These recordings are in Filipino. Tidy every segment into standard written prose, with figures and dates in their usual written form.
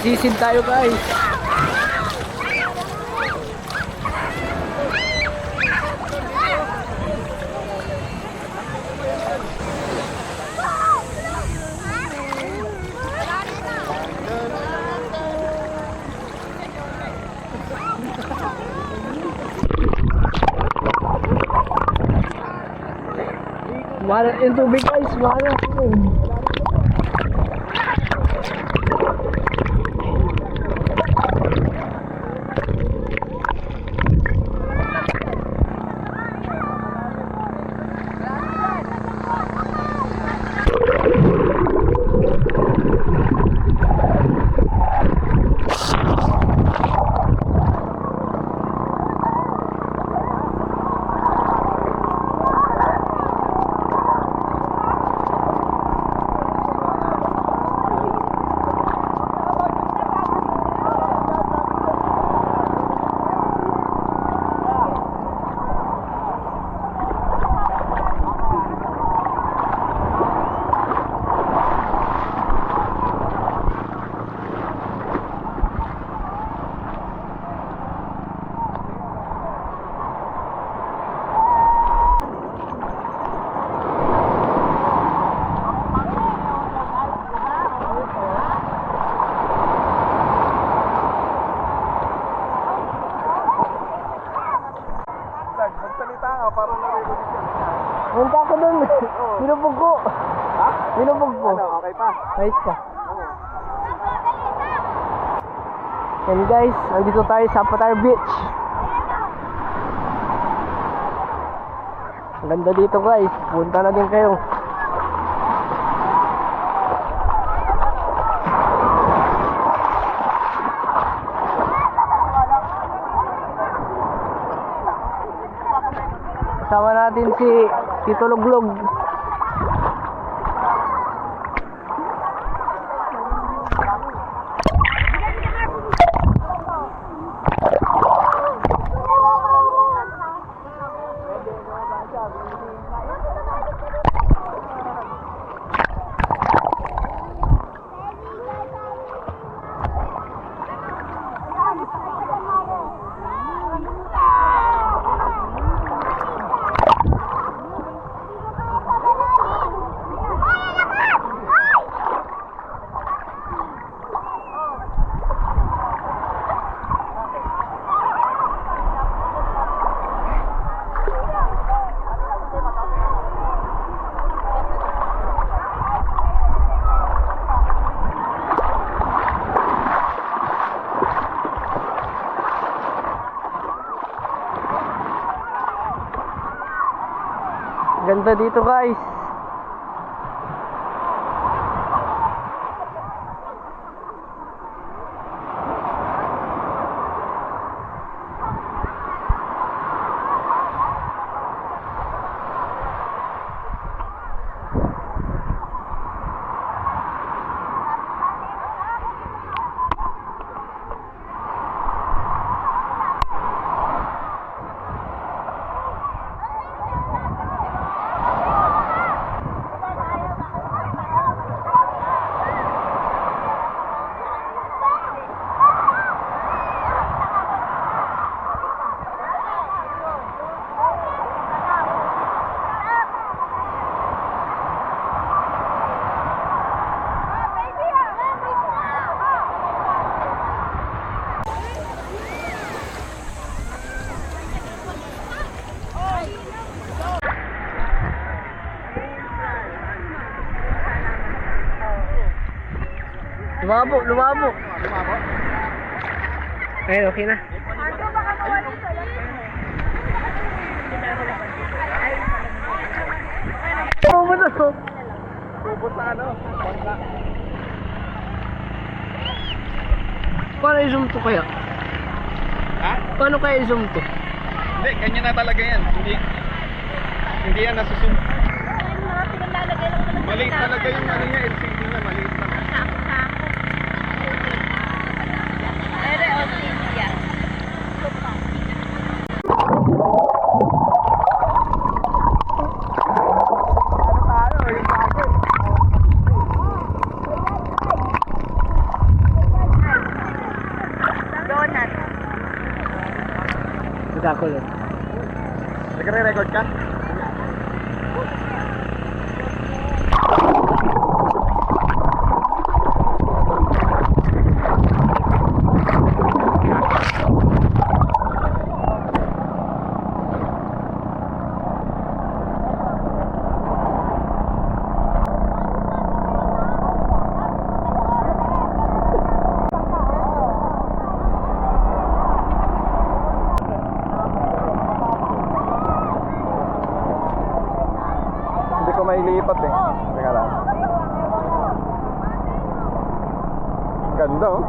Magsisid tayo guys. Mahal yung tubig guys, mahal yung punta ko dun. Binubog ko. Ha? Binubog ko. Ano, okay pa? Ayos pa. And guys, nandito tayo sa Pattaya Beach. Ang ganda dito guys. Punta na din kayo. Kasama natin si Tito Luglog. Ganda dito guys. Lumabo, lumabo. Ayun, okay na. Oh, ba to? Bubot na ano? Paano i-zoom to kaya? Ha? Paano kaya i-zoom to? Hindi, kanya na talaga yan. Hindi yan nasusun. Maliit talaga yung ano niya, LCD niya, maliit lang. Nagre-record ka? Hindi ko mailipat eh. Teka lang. Ganda oh.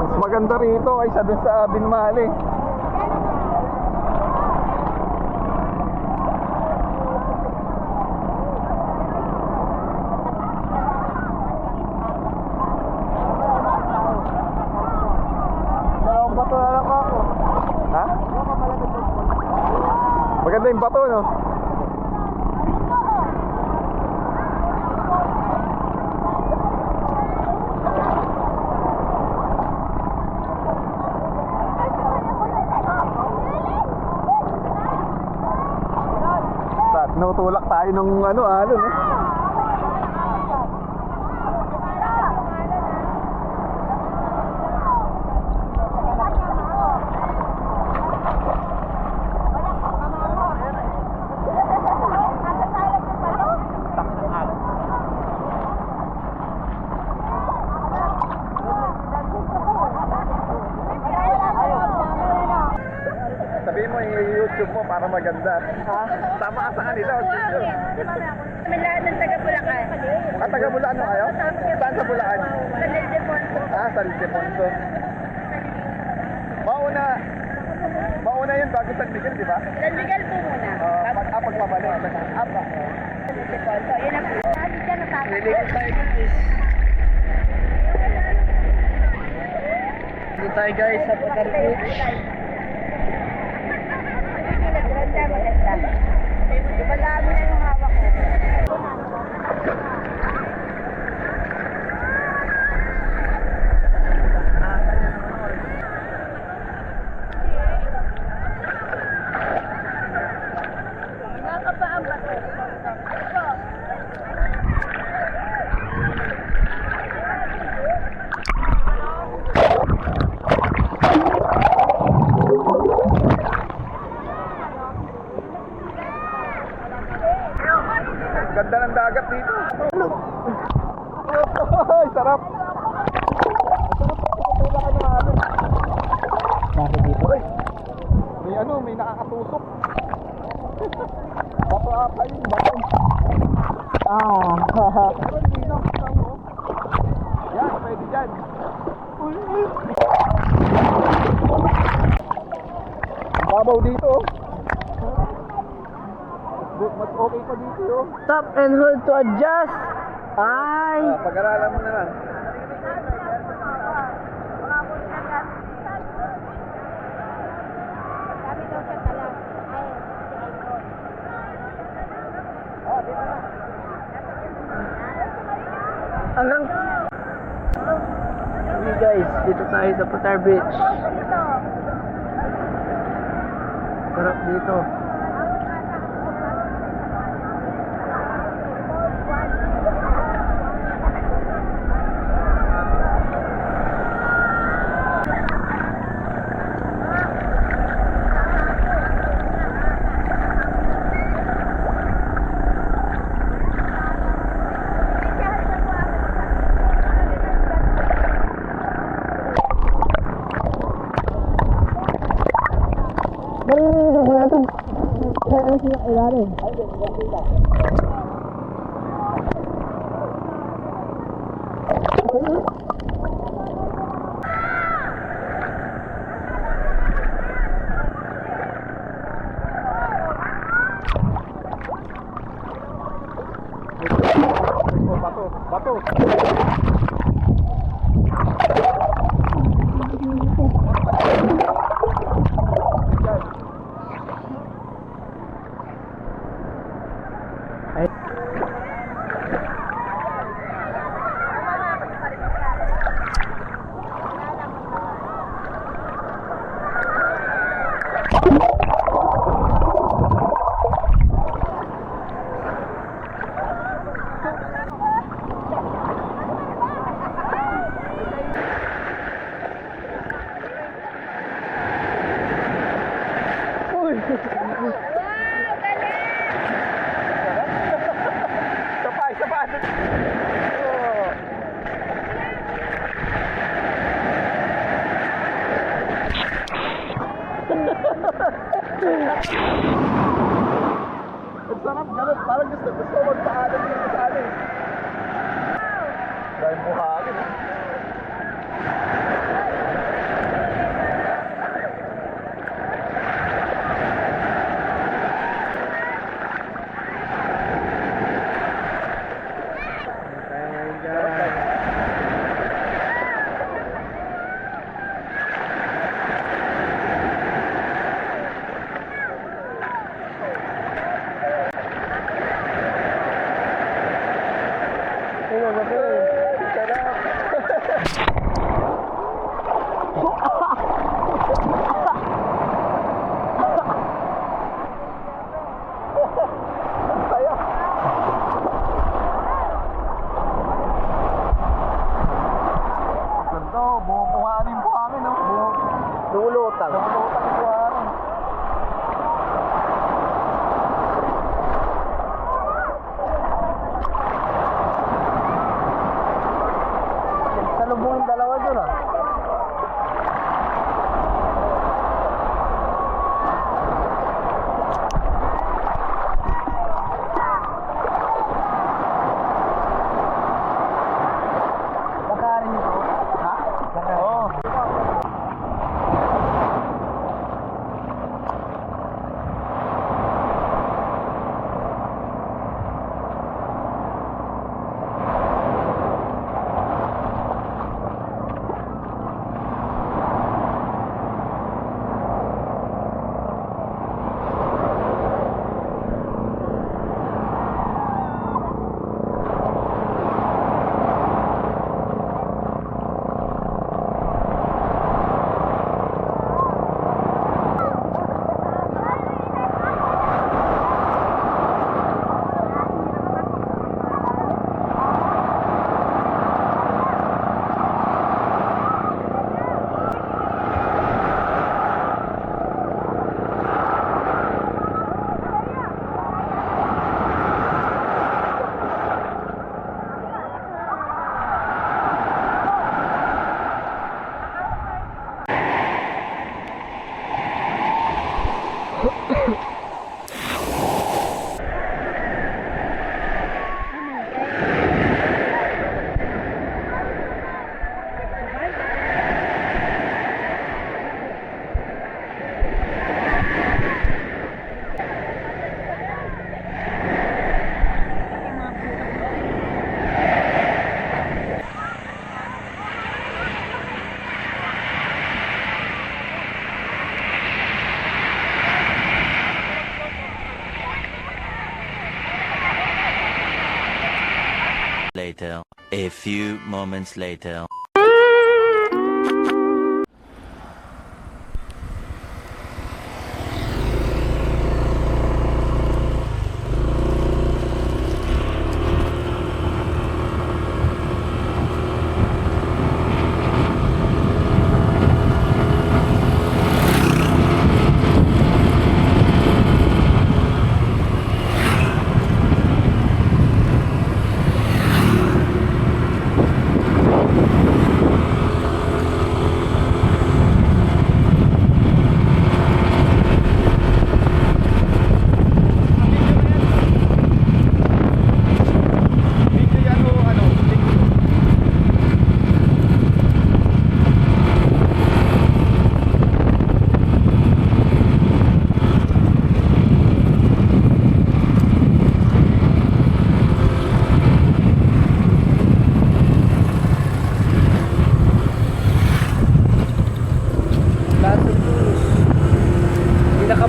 Mas maganda rito kaysa dun sa Binmali. Bato na lang ako. Ha? Maganda yung bato no? Natulak tayo nung ano no? Sabihin mo yung YouTube mo para maganda. Ha? Tama ka sa kanila. May lahat ng taga Bulacan. Ah, taga Bulacan na kayo? Saan sa Bulacan? Sa Ildefonso. Ah, San Ildefonso. Mauna yun bago San Miguel, di ba? San Miguel po muna. Pagpabalik. Apa. Ildefonso. Yun ang natin siya natatapos. Nililig tayo guys. Dito tayo guys sa Putar Beach. Maganda. Diba lagi na yung hawak ko? Nakapaan ba ito? Ganda ng dagat dito. Ay, sarap. Bakit dito? May nakakatusok. Bato ata yun, bato. Pero hindi na, kasama. Yan, pwede dyan. Babaw dito. Mas okay pa dito yun. Stop and hold to adjust. Ay! Pag-aralan mo na lang. Hanggang... Okay guys, dito tayo sa Putar Beach. Sarap dito. Ilalim. Bato. Isa pa. Oh. Ang sarap ganun. Parang gusto magpaalam yung sa akin. Dahil buhangin. Bumupungaan yung buhangin, no? Lumulutang. Lumulutang yung buhangin. Salubong yung dalawa dun, ah. Bakarin ito. Ha? Bakarin. Oo. Later, a few moments later.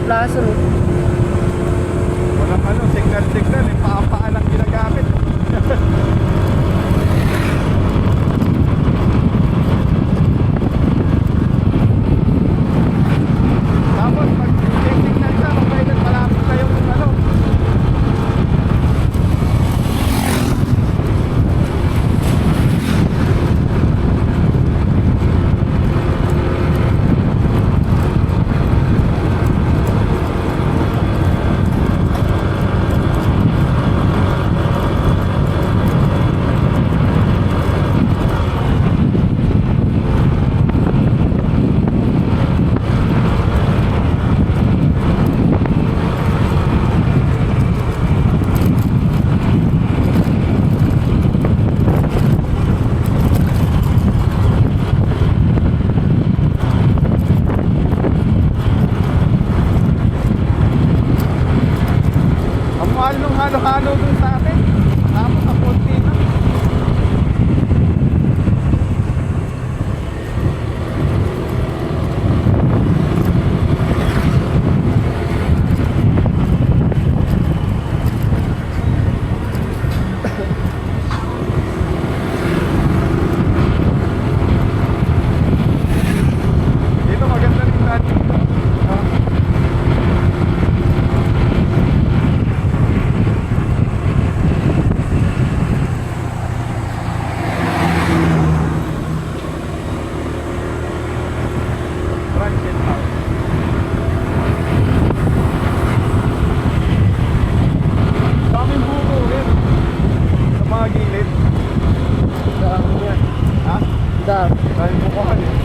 Plaza, no? Walang signal, paa lang ginagamit. Tapos pag signal ka, kung malapit kayong halo-halo dun sa atin. Tapos ang konti na. Dito maganda rin dati. Branches house. Daming buko rin sa mga gilid. Dami yan. Ha? Dami. Daming bukohan eh.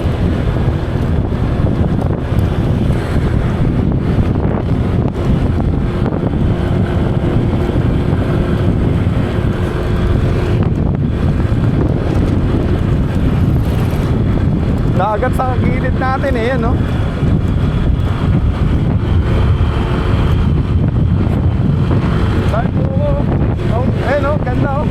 Dagat sa gilid natin eh, yan no? Dahil po, oh, eh no, ganda oh.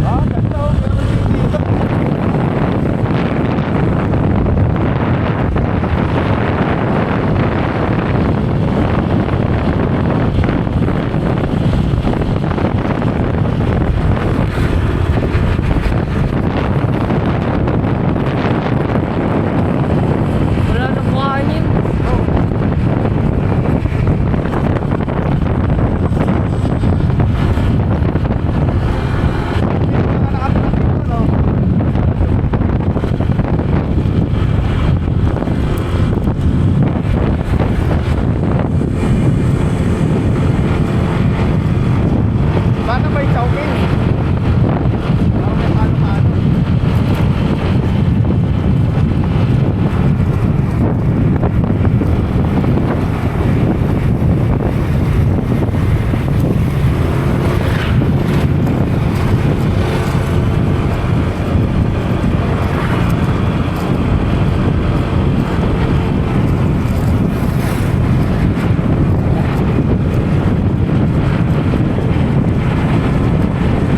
Ah, ganda oh, meron din dito. Wala nang kuhanin. Paano ba yung Chowking? Paano?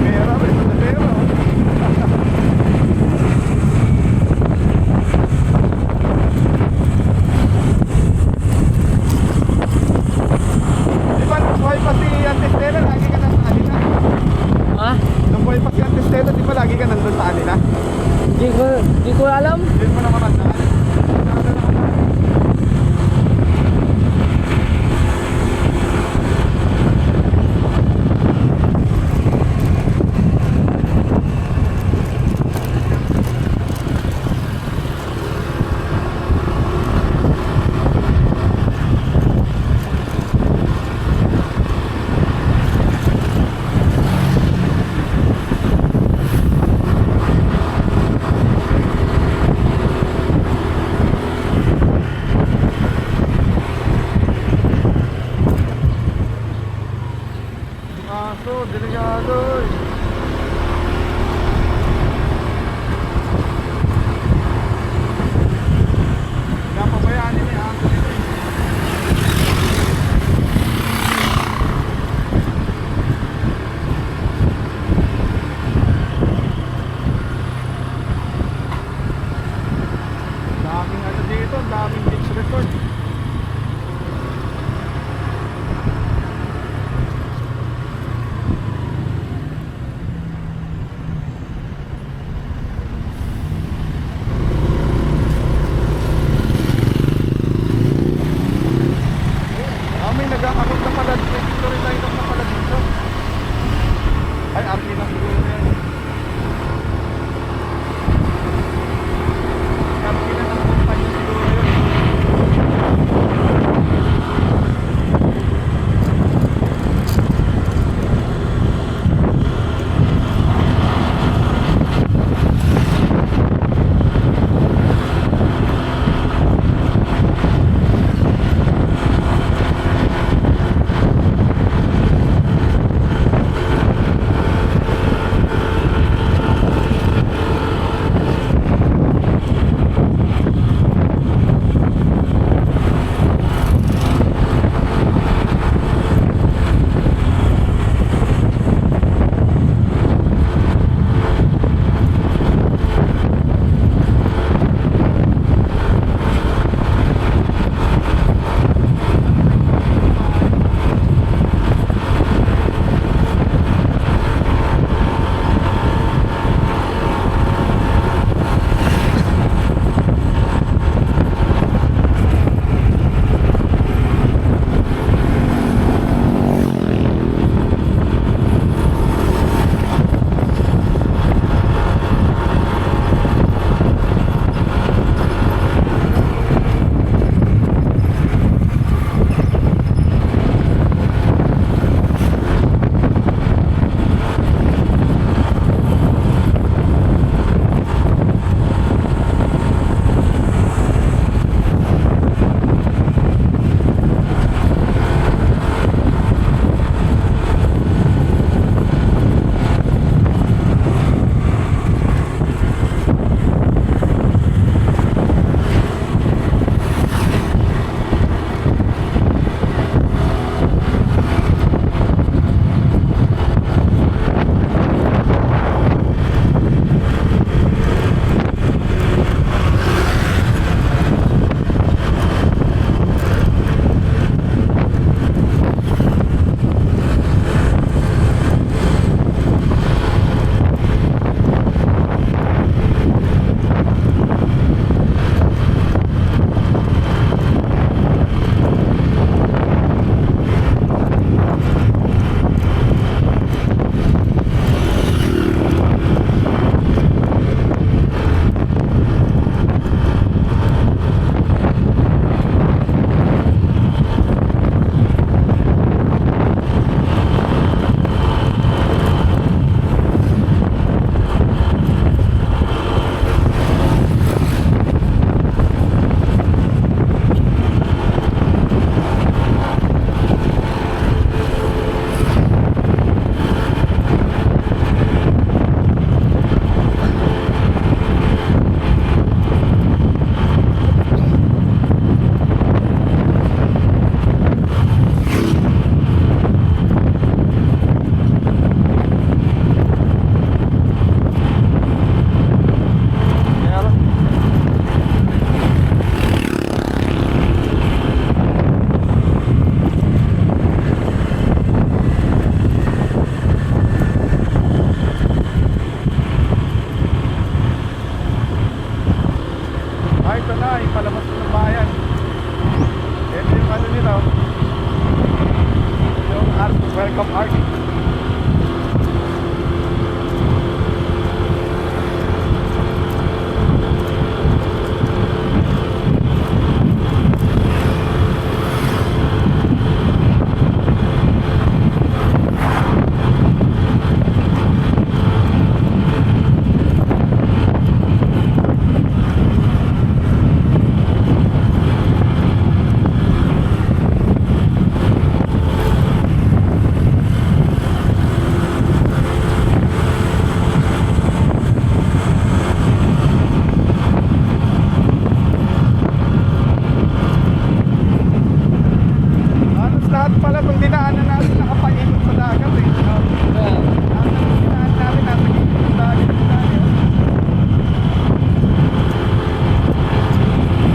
Pera, pera. Di ba nung buhay pa si Antistela, lagi ka nasa alina? Ha? Nung buhay pa si Antistela, di ba lagi ka nandun sa alina? Di ko alam. Hindi mo na matandaan. Aso, delikado eh. Napabayaanin eh, aso nito eh. Daming ano dito, daming beach resort. May nag-aakot na pala dito. Storyline na pala dito. Ay, RP na siguro yan. RP na ng kumpanya siguro yun. palabas ng bayan. Ito yung ano nila, oh. Yung art, welcome art. Halos lahat pala itong dinaanan natin nakapaikot sa dagat eh. Lahat ng dinaanan namin nasa gilid ng dagat.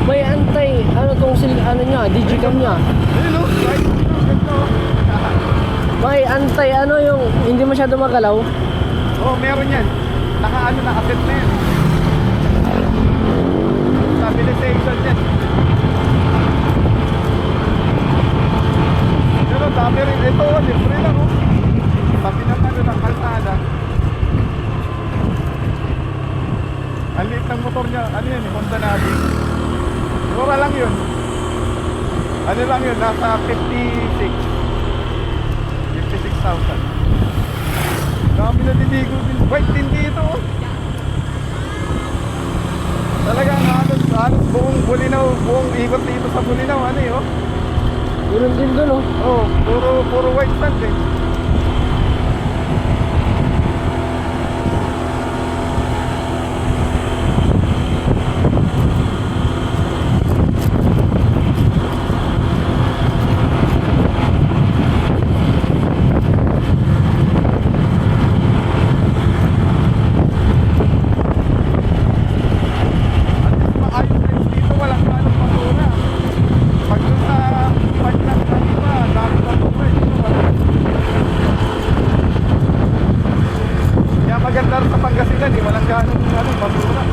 May antay, ano tong ano niya, digicam niya. Ayun oh, right dito, ganito. May antay, ano yung hindi masyado magalaw. Oh, meron yan. Naka-ano, naka-set na yan. Stabilization yan. Pero dami rin. Ito, libre lang oh. Sabi ng ano ng kalsada. Ang liit ng motor niya, ano yan, Honda Navi. Mura lang yun. Ano lang yun, nasa 56,000. Dami na dinigo din. White din dito oh. Talagang halos buong Bulinaw, buong ikot dito sa Bulinaw, ano eh oh. Meron din dun oh. Oh, puro white sand eh. Maayos rin dito, walang ganong basura. Pag dun sa part ng kanina, dami basura dito wala. Kaya maganda rin sa Pangasinan eh, walang ganong basura.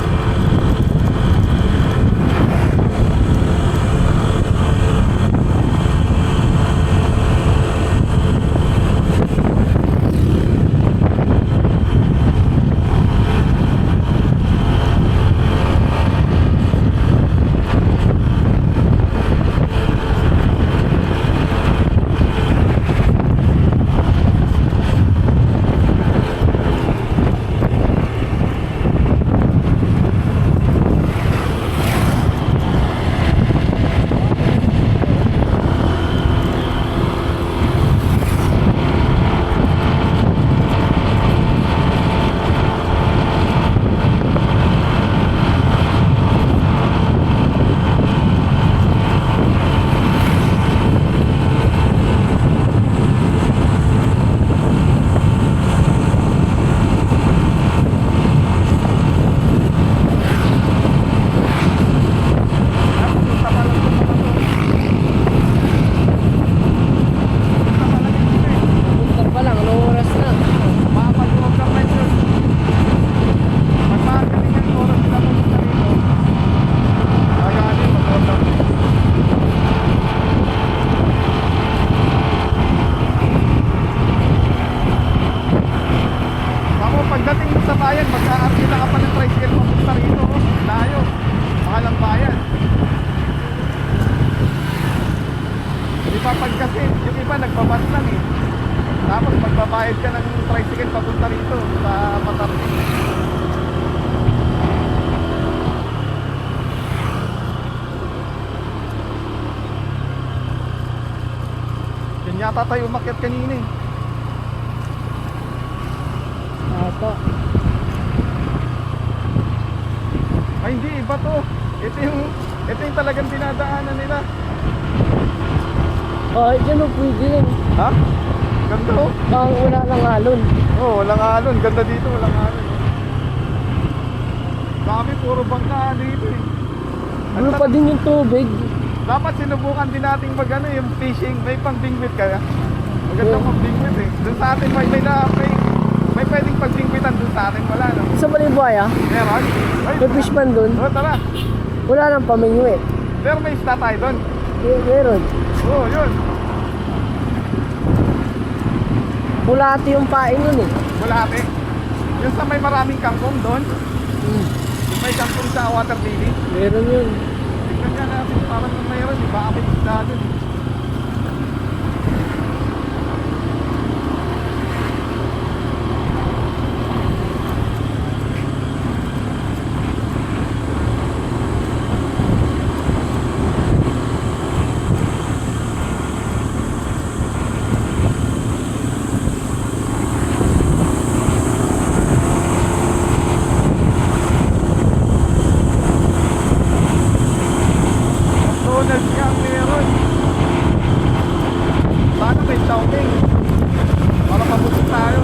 Punta pa lang, anong oras na? Makapag-uwag ng medyo. Magmagaling ang oras sila pumunta rito. Magaling, mag-uwag ng Ako, pagdating mo sa bayan, magka-arkila ka pa ng tricycle papunta rito. Oh. Layo. Mahal ang bayan. Di ba pag kasi, yung iba nagbabas lang eh. Tapos magbabayad ka ng tricycle papunta rito sa Matarni. Yan yata tayo umakyat kanina eh. Ata. Ay hindi, iba to. Ito yung talagang dinadaanan nila. Oh, dyan oh, pwede rin. Ha? Ganda oh. Ang una lang alon. Oh, walang alon. Ganda dito, walang alon. Dami, puro bangka dito eh. Ano pa din yung tubig. Dapat sinubukan din natin mag-ano yung fishing. May pang-bingwit kaya. Magandang pang-bingwit eh. Doon sa atin may pwedeng pag-bingwitan doon sa atin. Wala no? Sa Balibaya, Meron? Ay, may fishman dun. oh, tara. Wala nang pamingwi. Pero may isda tayo doon. Meron. Oo, yun. Bulati yung pain yun eh. Bulate. Yung sa may maraming kangkong doon. Hmm. Yung may kangkong sa water lily. Meron yun. Tingnan nga natin parang mayroon. Baka may isda doon. McDonald's nga ang meron. Sana may Chowking. Para mabusog tayo.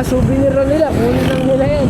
souvenir na nila. Kunin lang nila yan.